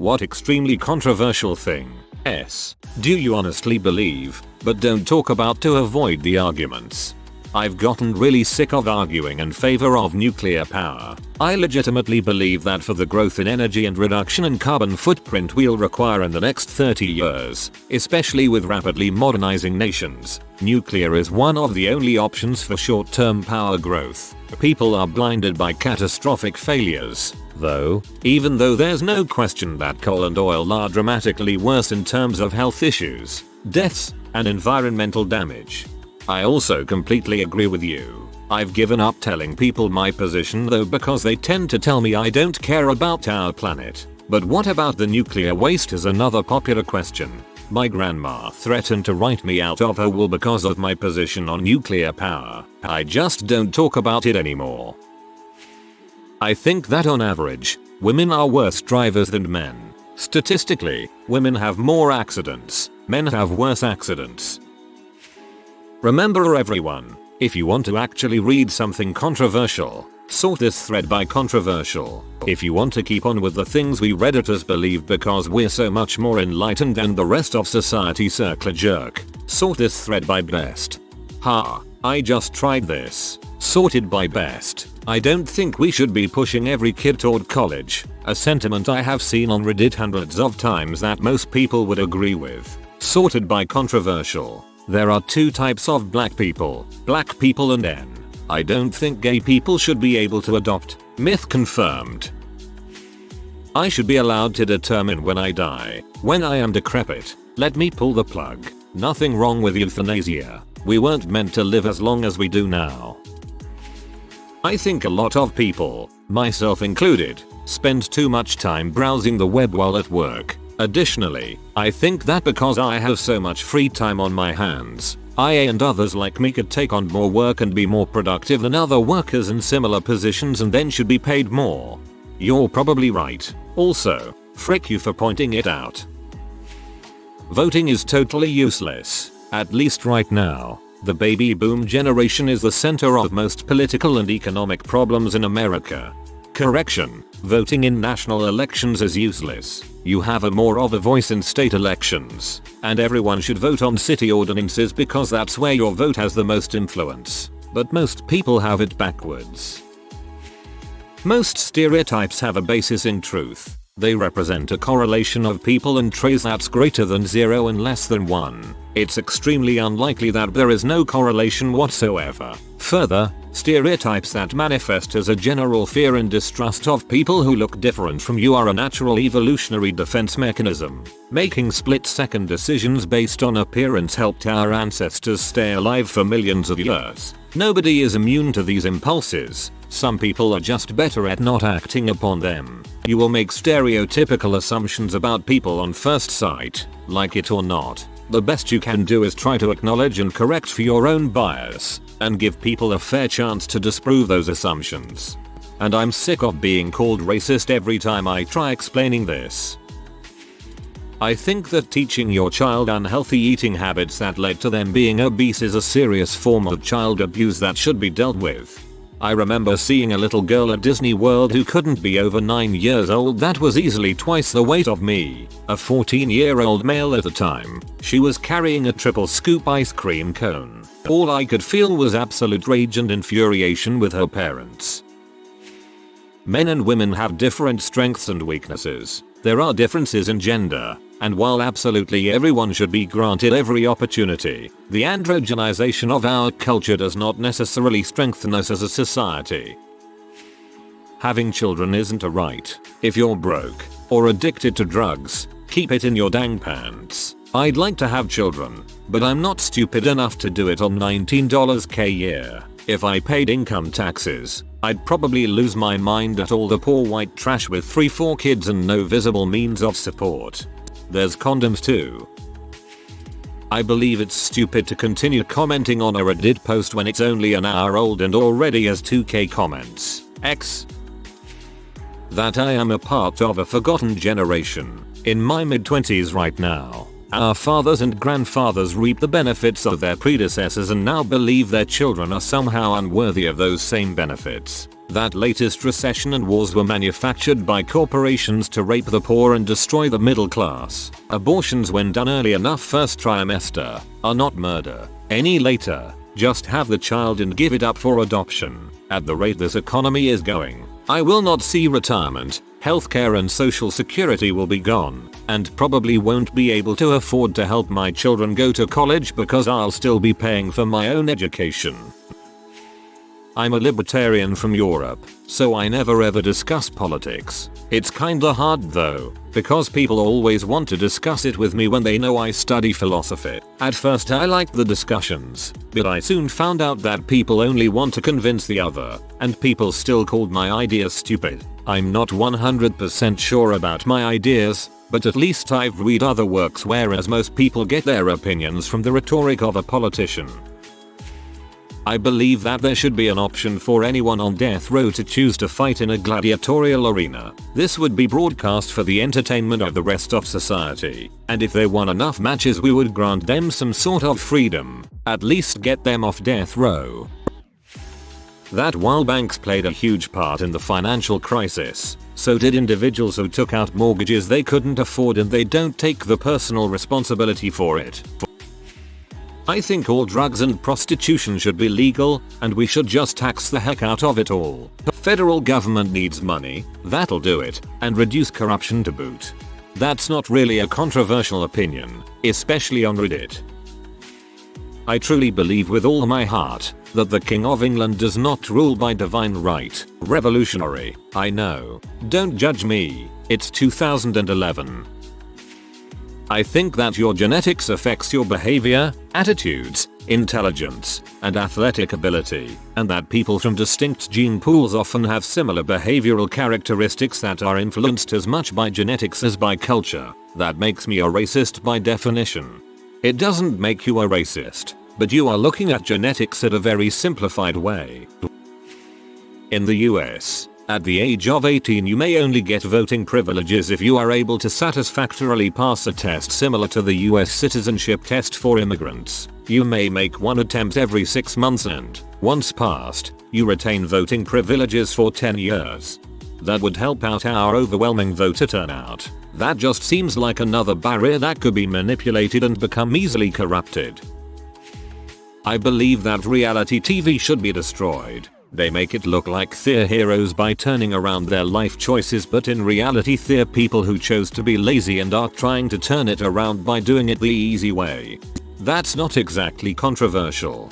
What extremely controversial thing? S. Do you honestly believe, but don't talk about to avoid the arguments? I've gotten really sick of arguing in favor of nuclear power. I legitimately believe that for the growth in energy and reduction in carbon footprint we'll require in the next 30 years, especially with rapidly modernizing nations, nuclear is one of the only options for short-term power growth. People are blinded by catastrophic failures, though, even though there's no question that coal and oil are dramatically worse in terms of health issues, deaths, and environmental damage. I also completely agree with you. I've given up telling people my position though because they tend to tell me I don't care about our planet. But what about the nuclear waste is another popular question. My grandma threatened to write me out of her will because of my position on nuclear power. I just don't talk about it anymore. I think that on average, women are worse drivers than men. Statistically, women have more accidents, men have worse accidents. Remember everyone, if you want to actually read something controversial, sort this thread by controversial. If you want to keep on with the things we Redditors believe because we're so much more enlightened than the rest of society circle jerk, sort this thread by best. Ha, I just tried this. Sorted by best. I don't think we should be pushing every kid toward college, a sentiment I have seen on Reddit hundreds of times that most people would agree with. Sorted by controversial. There are two types of black people and N. I don't think gay people should be able to adopt. Myth confirmed. I should be allowed to determine when I die. When I am decrepit, let me pull the plug. Nothing wrong with euthanasia. We weren't meant to live as long as we do now. I think a lot of people, myself included, spend too much time browsing the web while at work. Additionally, I think that because I have so much free time on my hands, I and others like me could take on more work and be more productive than other workers in similar positions and then should be paid more. You're probably right. Also, frick you for pointing it out. Voting is totally useless, at least right now. The baby boom generation is the center of most political and economic problems in America. Correction, voting in national elections is useless. You have more of a voice in state elections, and everyone should vote on city ordinances because that's where your vote has the most influence. But most people have it backwards. Most stereotypes have a basis in truth. They represent a correlation of people and traits that's greater than 0 and less than 1. It's extremely unlikely that there is no correlation whatsoever. Further, stereotypes that manifest as a general fear and distrust of people who look different from you are a natural evolutionary defense mechanism. Making split-second decisions based on appearance helped our ancestors stay alive for millions of years. Nobody is immune to these impulses. Some people are just better at not acting upon them. You will make stereotypical assumptions about people on first sight, like it or not. The best you can do is try to acknowledge and correct for your own bias, and give people a fair chance to disprove those assumptions. And I'm sick of being called racist every time I try explaining this. I think that teaching your child unhealthy eating habits that led to them being obese is a serious form of child abuse that should be dealt with. I remember seeing a little girl at Disney World who couldn't be over 9 years old that was easily twice the weight of me, a 14-year-old male at the time. She was carrying a triple scoop ice cream cone. All I could feel was absolute rage and infuriation with her parents. Men and women have different strengths and weaknesses. There are differences in gender, and while absolutely everyone should be granted every opportunity, the androgenization of our culture does not necessarily strengthen us as a society. Having children isn't a right. If you're broke, or addicted to drugs, keep it in your dang pants. I'd like to have children, but I'm not stupid enough to do it on $19k a year. If I paid income taxes, I'd probably lose my mind at all the poor white trash with 3-4 kids and no visible means of support. There's condoms too. I believe it's stupid to continue commenting on a Reddit post when it's only an hour old and already has 2k comments. X. That I am a part of a forgotten generation. In my mid-20s right now. Our fathers and grandfathers reap the benefits of their predecessors and now believe their children are somehow unworthy of those same benefits. That latest recession and wars were manufactured by corporations to rape the poor and destroy the middle class. Abortions when done early enough first trimester are not murder. Any later, just have the child and give it up for adoption. At the rate this economy is going, I will not see retirement, healthcare and social security will be gone, and probably won't be able to afford to help my children go to college because I'll still be paying for my own education. I'm a libertarian from Europe, so I never ever discuss politics. It's kinda hard though, because people always want to discuss it with me when they know I study philosophy. At first I liked the discussions, but I soon found out that people only want to convince the other, and people still called my ideas stupid. I'm not 100% sure about my ideas, but at least I've read other works, whereas most people get their opinions from the rhetoric of a politician. I believe that there should be an option for anyone on death row to choose to fight in a gladiatorial arena. This would be broadcast for the entertainment of the rest of society, and if they won enough matches we would grant them some sort of freedom, at least get them off death row. That while banks played a huge part in the financial crisis, so did individuals who took out mortgages they couldn't afford and they don't take the personal responsibility for it. I think all drugs and prostitution should be legal, and we should just tax the heck out of it all. The federal government needs money, that'll do it, and reduce corruption to boot. That's not really a controversial opinion, especially on Reddit. I truly believe with all my heart that the King of England does not rule by divine right. Revolutionary, I know. Don't judge me, it's 2011. I think that your genetics affects your behavior, attitudes, intelligence, and athletic ability, and that people from distinct gene pools often have similar behavioral characteristics that are influenced as much by genetics as by culture. That makes me a racist by definition. It doesn't make you a racist, but you are looking at genetics in a very simplified way. In the US, at the age of 18 you may only get voting privileges if you are able to satisfactorily pass a test similar to the US citizenship test for immigrants. You may make one attempt every 6 months and, once passed, you retain voting privileges for 10 years. That would help out our overwhelming voter turnout. That just seems like another barrier that could be manipulated and become easily corrupted. I believe that reality TV should be destroyed. They make it look like they're heroes by turning around their life choices, but in reality they're people who chose to be lazy and are trying to turn it around by doing it the easy way. That's not exactly controversial.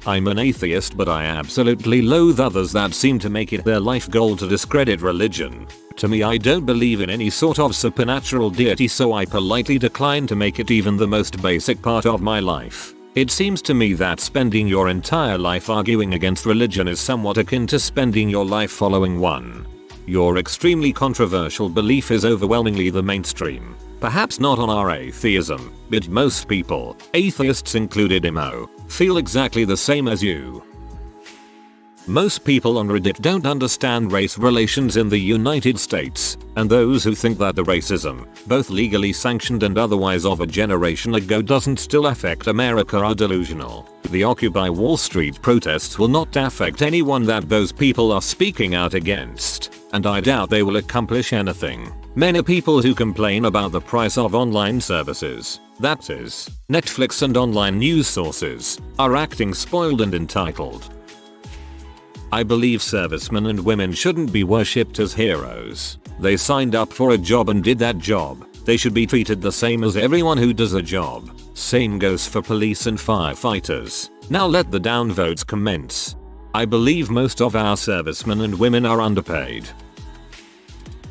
I'm an atheist, but I absolutely loathe others that seem to make it their life goal to discredit religion. To me, I don't believe in any sort of supernatural deity, so I politely decline to make it even the most basic part of my life. It seems to me that spending your entire life arguing against religion is somewhat akin to spending your life following one. Your extremely controversial belief is overwhelmingly the mainstream. Perhaps not on our atheism, but most people, atheists included IMO, feel exactly the same as you. Most people on Reddit don't understand race relations in the United States, and those who think that the racism, both legally sanctioned and otherwise of a generation ago, doesn't still affect America are delusional. The Occupy Wall Street protests will not affect anyone that those people are speaking out against, and I doubt they will accomplish anything. Many people who complain about the price of online services, that is, Netflix and online news sources, are acting spoiled and entitled. I believe servicemen and women shouldn't be worshipped as heroes. They signed up for a job and did that job. They should be treated the same as everyone who does a job. Same goes for police and firefighters. Now let the downvotes commence. I believe most of our servicemen and women are underpaid.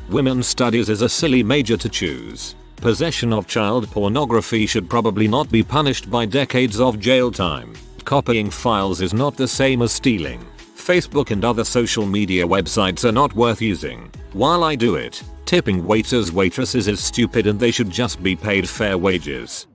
Women's studies is a silly major to choose. Possession of child pornography should probably not be punished by decades of jail time. Copying files is not the same as stealing. Facebook and other social media websites are not worth using. While I do it, tipping waiters waitresses is stupid and they should just be paid fair wages.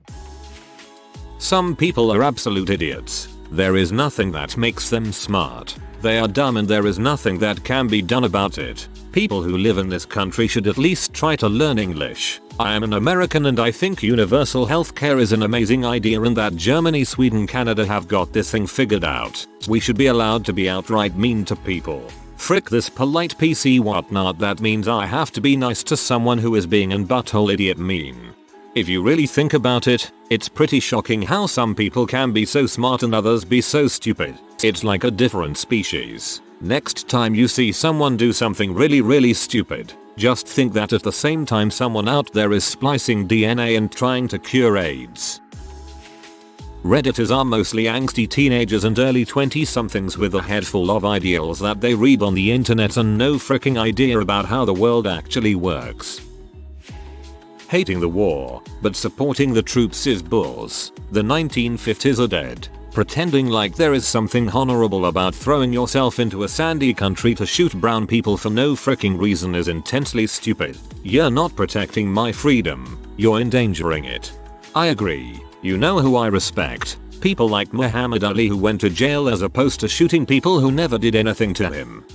Some people are absolute idiots. There is nothing that makes them smart. They are dumb and there is nothing that can be done about it. People who live in this country should at least try to learn English. I am an American and I think universal healthcare is an amazing idea and that Germany, Sweden, Canada have got this thing figured out. We should be allowed to be outright mean to people. Frick this polite PC whatnot, that means I have to be nice to someone who is being an butthole idiot mean. If you really think about it, it's pretty shocking how some people can be so smart and others be so stupid. It's like a different species. Next time you see someone do something really stupid, just think that at the same time someone out there is splicing DNA and trying to cure AIDS. Redditors are mostly angsty teenagers and early 20-somethings with a head full of ideals that they read on the internet and no freaking idea about how the world actually works. Hating the war, but supporting the troops is bulls. The 1950s are dead. Pretending like there is something honorable about throwing yourself into a sandy country to shoot brown people for no freaking reason is intensely stupid. You're not protecting my freedom, you're endangering it. I agree. You know who I respect? People like Muhammad Ali who went to jail as opposed to shooting people who never did anything to him.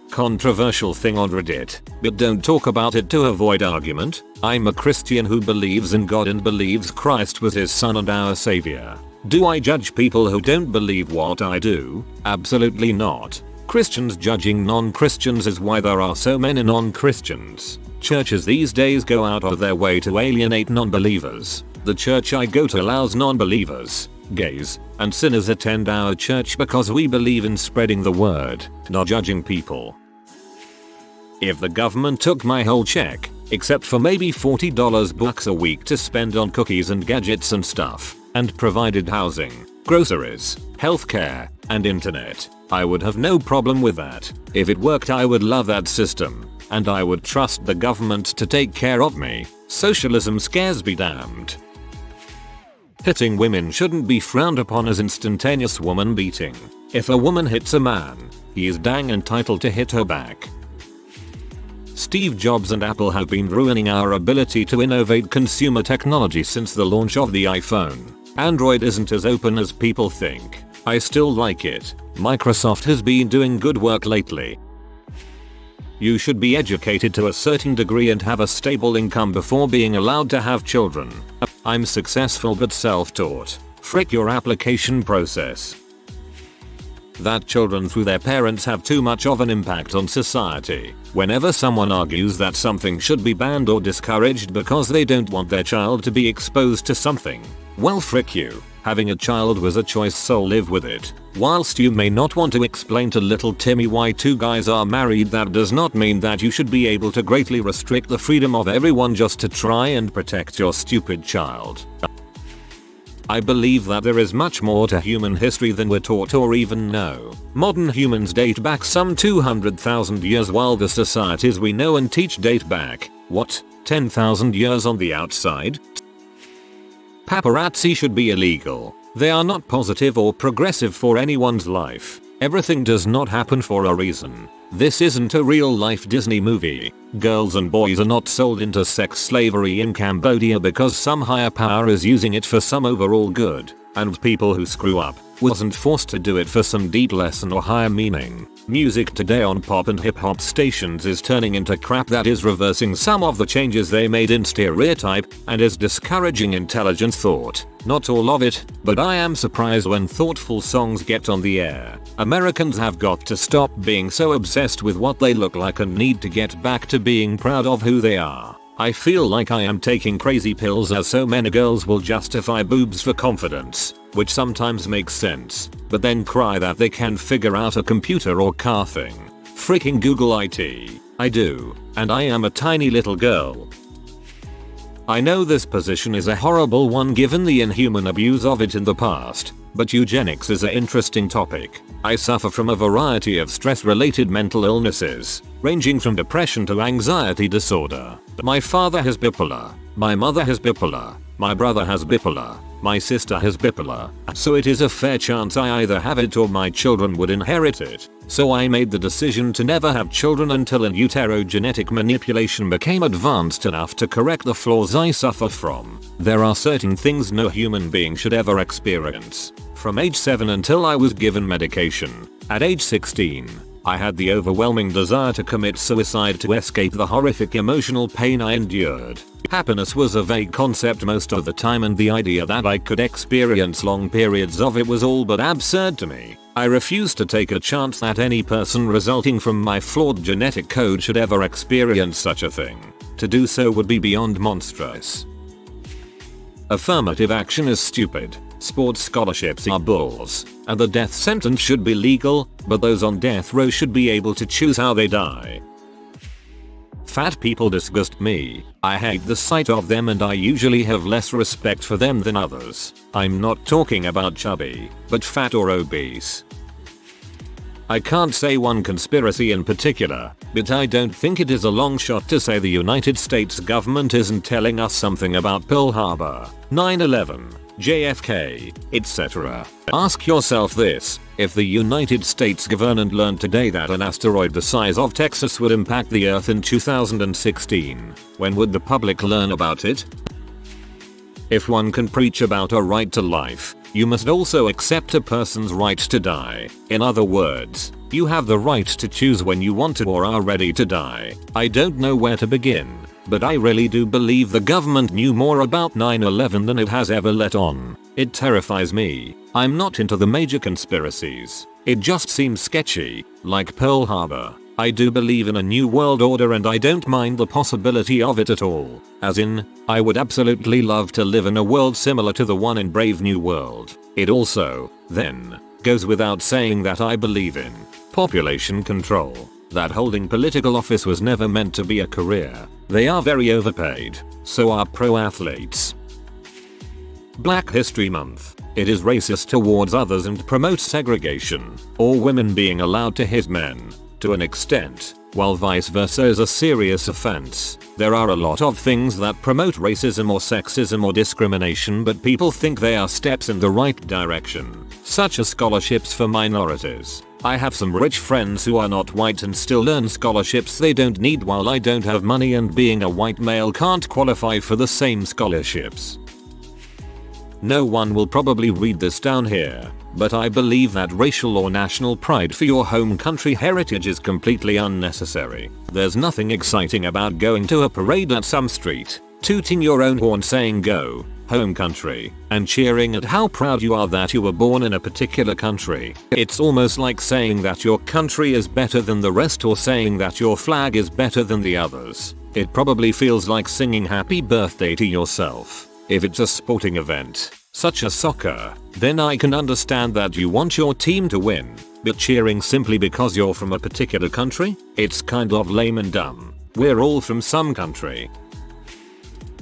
Controversial thing on Reddit, but don't talk about it to avoid argument. I'm a Christian who believes in God and believes Christ was his son and our savior. Do I judge people who don't believe what I do? Absolutely not. Christians judging non-Christians is why there are so many non-Christians. Churches these days go out of their way to alienate non-believers. The church I go to allows non-believers, gays, and sinners attend our church because we believe in spreading the word, not judging people. If the government took my whole check, except for maybe $40 bucks a week to spend on cookies and gadgets and stuff, and provided housing, groceries, healthcare, and internet, I would have no problem with that. If it worked, I would love that system, and I would trust the government to take care of me. Socialism scares be damned. Hitting women shouldn't be frowned upon as instantaneous woman beating. If a woman hits a man, he is dang entitled to hit her back. Steve Jobs and Apple have been ruining our ability to innovate consumer technology since the launch of the iPhone. Android isn't as open as people think. I still like it. Microsoft has been doing good work lately. You should be educated to a certain degree and have a stable income before being allowed to have children. I'm successful but self-taught. Frick your application process. That children through their parents have too much of an impact on society. Whenever someone argues that something should be banned or discouraged because they don't want their child to be exposed to something, well frick you. Having a child was a choice, so live with it. Whilst you may not want to explain to little Timmy why two guys are married, that does not mean that you should be able to greatly restrict the freedom of everyone just to try and protect your stupid child. I believe that there is much more to human history than we're taught or even know. Modern humans date back some 200,000 years while the societies we know and teach date back, what, 10,000 years on the outside? Paparazzi should be illegal. They are not positive or progressive for anyone's life. Everything does not happen for a reason. This isn't a real life Disney movie. Girls and boys are not sold into sex slavery in Cambodia because some higher power is using it for some overall good. And people who screw up wasn't forced to do it for some deep lesson or higher meaning. Music today on pop and hip hop stations is turning into crap that is reversing some of the changes they made in stereotype and is discouraging intelligent thought. Not all of it, but I am surprised when thoughtful songs get on the air. Americans have got to stop being so obsessed with what they look like and need to get back to being proud of who they are. I feel like I am taking crazy pills as so many girls will justify boobs for confidence, which sometimes makes sense, but then cry that they can figure out a computer or car thing. Freaking Google IT. I do, and I am a tiny little girl. I know this position is a horrible one given the inhuman abuse of it in the past, but eugenics is an interesting topic. I suffer from a variety of stress-related mental illnesses, ranging from depression to anxiety disorder. My father has bipolar, my mother has bipolar, my brother has bipolar, my sister has bipolar, so it is a fair chance I either have it or my children would inherit it. So I made the decision to never have children until in utero genetic manipulation became advanced enough to correct the flaws I suffer from. There are certain things no human being should ever experience. From age 7 until I was given medication. At age 16, I had the overwhelming desire to commit suicide to escape the horrific emotional pain I endured. Happiness was a vague concept most of the time, and the idea that I could experience long periods of it was all but absurd to me. I refused to take a chance that any person resulting from my flawed genetic code should ever experience such a thing. To do so would be beyond monstrous. Affirmative action is stupid. Sports scholarships are bulls, and the death sentence should be legal, but those on death row should be able to choose how they die. Fat people disgust me. I hate the sight of them, and I usually have less respect for them than others. I'm not talking about chubby, but fat or obese. I can't say one conspiracy in particular, but I don't think it is a long shot to say the United States government isn't telling us something about Pearl Harbor, 9/11, JFK, etc. Ask yourself this: if the United States government learned today that an asteroid the size of Texas would impact the Earth in 2016, when would the public learn about it? If one can preach about a right to life, you must also accept a person's right to die. In other words, you have the right to choose when you want to or are ready to die. I don't know where to begin, but I really do believe the government knew more about 9/11 than it has ever let on. It terrifies me. I'm not into the major conspiracies. It just seems sketchy, like Pearl Harbor. I do believe in a new world order, and I don't mind the possibility of it at all. As in, I would absolutely love to live in a world similar to the one in Brave New World. It also, then, goes without saying that I believe in population control. That holding political office was never meant to be a career. They are very overpaid. So are pro athletes. Black History Month. It is racist towards others and promotes segregation, or women being allowed to hit men, to an extent, while vice versa is a serious offense. There are a lot of things that promote racism or sexism or discrimination, but people think they are steps in the right direction, such as scholarships for minorities. I have some rich friends who are not white and still earn scholarships they don't need, while I don't have money and being a white male can't qualify for the same scholarships. No one will probably read this down here, but I believe that racial or national pride for your home country heritage is completely unnecessary. There's nothing exciting about going to a parade at some street, tooting your own horn saying "Go, home country," and cheering at how proud you are that you were born in a particular country. It's almost like saying that your country is better than the rest, or saying that your flag is better than the others. It probably feels like singing happy birthday to yourself. If it's a sporting event, such as soccer, then I can understand that you want your team to win, but cheering simply because you're from a particular country? It's kind of lame and dumb. We're all from some country.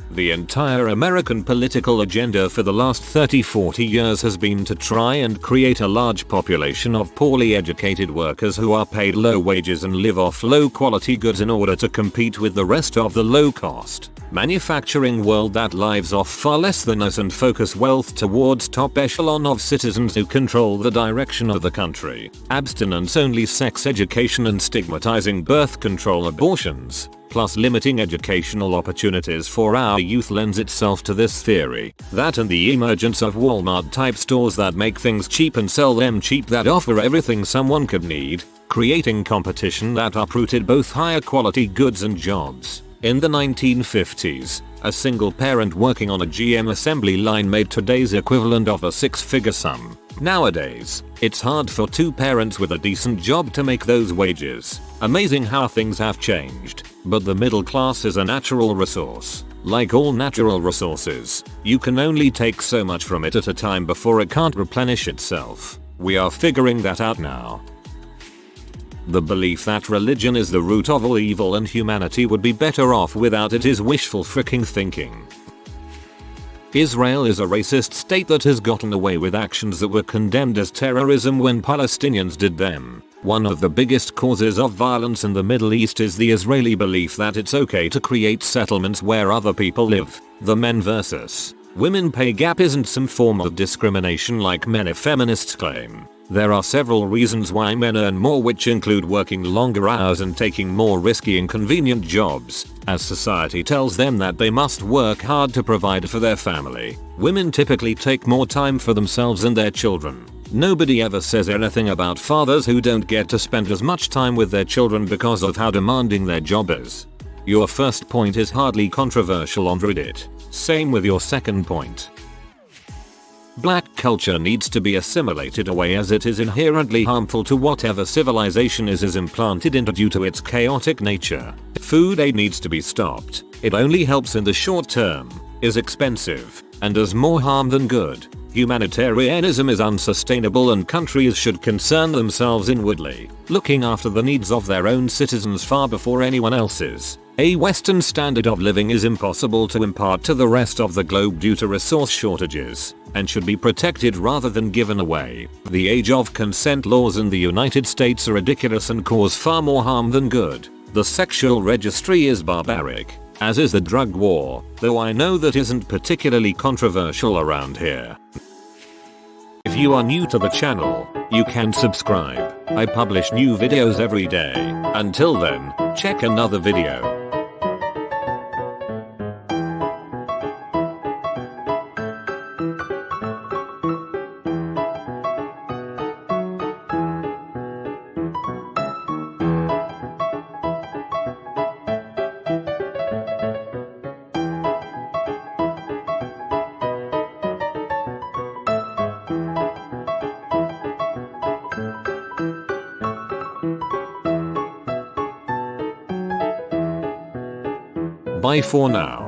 The entire American political agenda for the last 30-40 years has been to try and create a large population of poorly educated workers who are paid low wages and live off low quality goods in order to compete with the rest of the low cost manufacturing world that lives off far less than us and focus wealth towards top echelon of citizens who control the direction of the country. Abstinence-only sex education and stigmatizing birth control abortions, plus limiting educational opportunities for our youth lends itself to this theory. That and the emergence of Walmart-type stores that make things cheap and sell them cheap, that offer everything someone could need, creating competition that uprooted both higher quality goods and jobs. In the 1950s, a single parent working on a GM assembly line made today's equivalent of a six-figure sum. Nowadays, it's hard for two parents with a decent job to make those wages. Amazing how things have changed. But the middle class is a natural resource. Like all natural resources, you can only take so much from it at a time before it can't replenish itself. We are figuring that out now. The belief that religion is the root of all evil and humanity would be better off without it is wishful freaking thinking. Israel is a racist state that has gotten away with actions that were condemned as terrorism when Palestinians did them. One of the biggest causes of violence in the Middle East is the Israeli belief that it's okay to create settlements where other people live. The men versus women pay gap isn't some form of discrimination like many feminists claim. There are several reasons why men earn more, which include working longer hours and taking more risky inconvenient jobs, as society tells them that they must work hard to provide for their family. Women typically take more time for themselves and their children. Nobody ever says anything about fathers who don't get to spend as much time with their children because of how demanding their job is. Your first point is hardly controversial on Reddit. Same with your second point. Black culture needs to be assimilated away as it is inherently harmful to whatever civilization is implanted into due to its chaotic nature. Food aid needs to be stopped. It only helps in the short term, is expensive, and does more harm than good. Humanitarianism is unsustainable and countries should concern themselves inwardly, looking after the needs of their own citizens far before anyone else's. A Western standard of living is impossible to impart to the rest of the globe due to resource shortages, and should be protected rather than given away. The age of consent laws in the United States are ridiculous and cause far more harm than good. The sexual registry is barbaric, as is the drug war, though I know that isn't particularly controversial around here. If you are new to the channel, you can subscribe. I publish new videos every day. Until then, check another video. Bye for now.